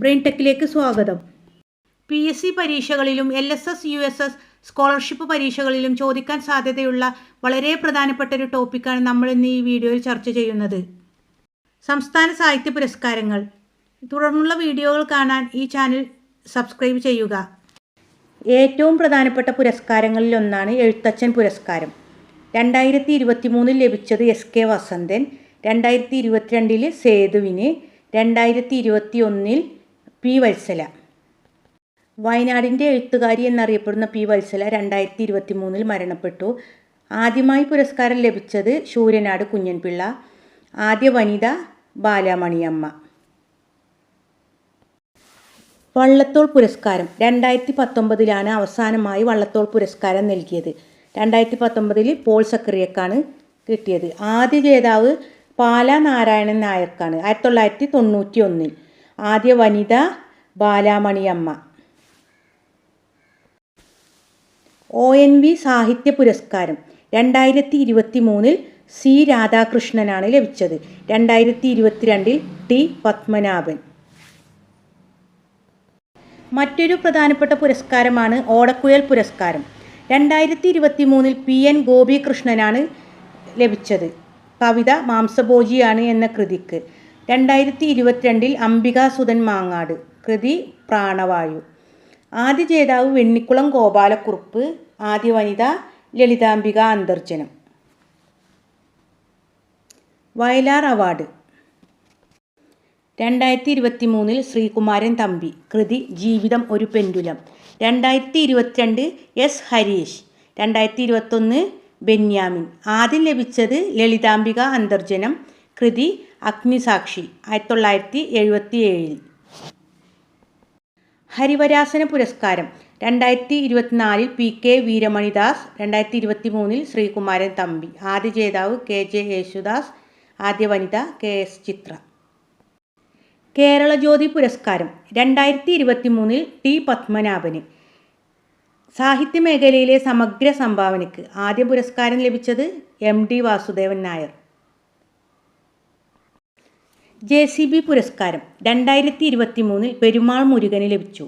Brain ടെക്കിലേക്ക് സ്വാഗതം. PSC പരീക്ഷകളിലും LSS USS scholarship പരീക്ഷകളിലും ചോദിക്കാൻ സാധ്യതയുള്ള വളരെ പ്രധാനപ്പെട്ട ഒരു ടോപ്പിക്കാണ് നമ്മൾ ഇന്ന് ഈ വീഡിയോയിൽ ചർച്ച ചെയ്യുന്നത്. സംസ്ഥാന സാഹിത്യ പുരസ്കാരങ്ങൾ. തുടർന്നുള്ള വീഡിയോകൾ കാണാൻ ഈ ചാനൽ സബ്സ്ക്രൈബ് ചെയ്യുക. ഏറ്റവും പ്രധാനപ്പെട്ട പുരസ്കാരങ്ങളിലൊന്നാണ് എഴുത്തച്ഛൻ പുരസ്കാരം. 2023 ലഭിച്ചത് SK വസന്തൻ, 2022 സേതുവിന്, 2021 P വത്സല. വയനാടിൻ്റെ എഴുത്തുകാരി എന്നറിയപ്പെടുന്ന P വത്സല 2023 മരണപ്പെട്ടു. ആദ്യമായി പുരസ്കാരം ലഭിച്ചത് ശൂരനാട് കുഞ്ഞൻപിള്ള. ആദ്യ വനിത ബാലാമണിയമ്മ. വള്ളത്തോൾ പുരസ്കാരം 2019 അവസാനമായി വള്ളത്തോൾ പുരസ്കാരം നൽകിയത്. 2019 പോൾ സക്കറിയക്കാണ് കിട്ടിയത്. ആദ്യ ജേതാവ് പാലാ നാരായണൻ നായർക്കാണ് 1991. ആദ്യ വനിത ബാലാമണിയമ്മ. ONV സാഹിത്യ പുരസ്കാരം 2023 C രാധാകൃഷ്ണനാണ് ലഭിച്ചത്. 2022 T പത്മനാഭൻ. മറ്റൊരു പ്രധാനപ്പെട്ട പുരസ്കാരമാണ് ഓടക്കുഴൽ പുരസ്കാരം. 2023 PN ഗോപികൃഷ്ണനാണ് ലഭിച്ചത്. കവിത മാംസഭോജിയാണ് എന്ന കൃതിക്ക്. 2022 അംബികാസുധൻ മാങ്ങാട്. കൃതി പ്രാണവായു. ആദ്യ ജേതാവ് വെണ്ണിക്കുളം ഗോപാലക്കുറുപ്പ്. ആദ്യ വനിത ലളിതാംബിക അന്തർജനം. വയലാർ അവാർഡ് 2023 ശ്രീകുമാരൻ തമ്പി. കൃതി ജീവിതം ഒരു പെൻഡുലം. 2022 S ഹരീഷ്. 2021 ബെന്യാമിൻ. ആദ്യം ലഭിച്ചത് ലളിതാംബിക അന്തർജനം. കൃതി അഗ്നിസാക്ഷി 1977. ഹരിവരാസന പുരസ്കാരം 2024 PK വീരമണിദാസ്. 2023 ശ്രീകുമാരൻ തമ്പി. ആദ്യ ജേതാവ് KJ യേശുദാസ്. ആദ്യ വനിത KS ചിത്ര. കേരള ജ്യോതി പുരസ്കാരം 2023 T പത്മനാഭന്. സാഹിത്യമേഖലയിലെ സമഗ്ര സംഭാവനയ്ക്ക് ആദ്യ പുരസ്കാരം ലഭിച്ചത് MD വാസുദേവൻ നായർ. JCB പുരസ്കാരം 2023 പെരുമാൾ മുരുകന് ലഭിച്ചു.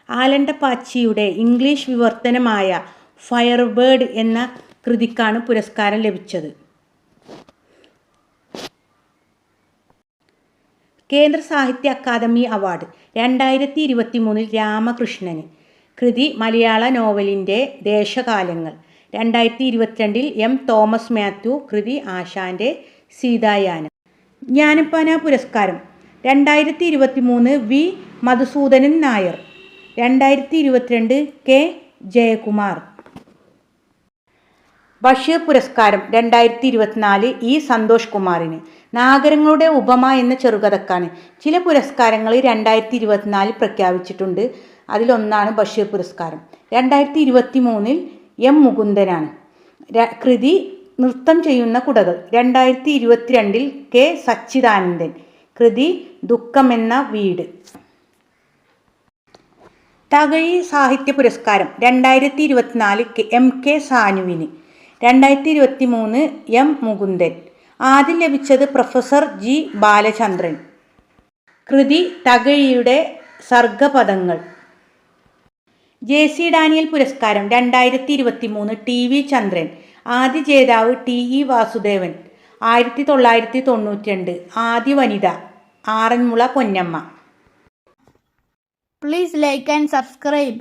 ആലണ്ടപ്പാച്ചിയുടെ ഇംഗ്ലീഷ് വിവർത്തനമായ ഫയർബേർഡ് എന്ന കൃതിക്കാണ് പുരസ്കാരം ലഭിച്ചത്. കേന്ദ്ര സാഹിത്യ അക്കാദമി അവാർഡ് 2023 രാമകൃഷ്ണന്. കൃതി മലയാള നോവലിൻ്റെ ദേശകാലങ്ങൾ. 2022 M തോമസ് മാത്യു. കൃതി ആശാൻ്റെ സീതായാനം. ജ്ഞാനപ്പാന പുരസ്കാരം 2023 V മധുസൂദനൻ നായർ. 2022 K ജയകുമാർ. ബഷീർ പുരസ്കാരം 2024 E സന്തോഷ് കുമാറിന്. നാഗരങ്ങളുടെ ഉപമ എന്ന ചെറുകഥക്കാണ്. ചില പുരസ്കാരങ്ങൾ 2024 പ്രഖ്യാപിച്ചിട്ടുണ്ട്. അതിലൊന്നാണ് ബഷീർ പുരസ്കാരം. 2023 M മുകുന്ദനാണ്. കൃതി നൃത്തം ചെയ്യുന്ന കുടകൾ. 2022 K സച്ചിദാനന്ദൻ. കൃതി ദുഃഖമെന്ന വീട്. തകഴി സാഹിത്യ പുരസ്കാരം 2024 MK സാനുവിന്. 2023 M മുകുന്ദൻ. ആദ്യം ലഭിച്ചത് പ്രൊഫസർ G ബാലചന്ദ്രൻ. കൃതി തകഴിയുടെ സർഗപദങ്ങൾ. JC ഡാനിയൽ പുരസ്കാരം 2023 TV ചന്ദ്രൻ. ആദ്യ ജേതാവ് TE വാസുദേവൻ. 1992. ആദ്യ വനിത Aranmula Ponnamma. Please like and subscribe.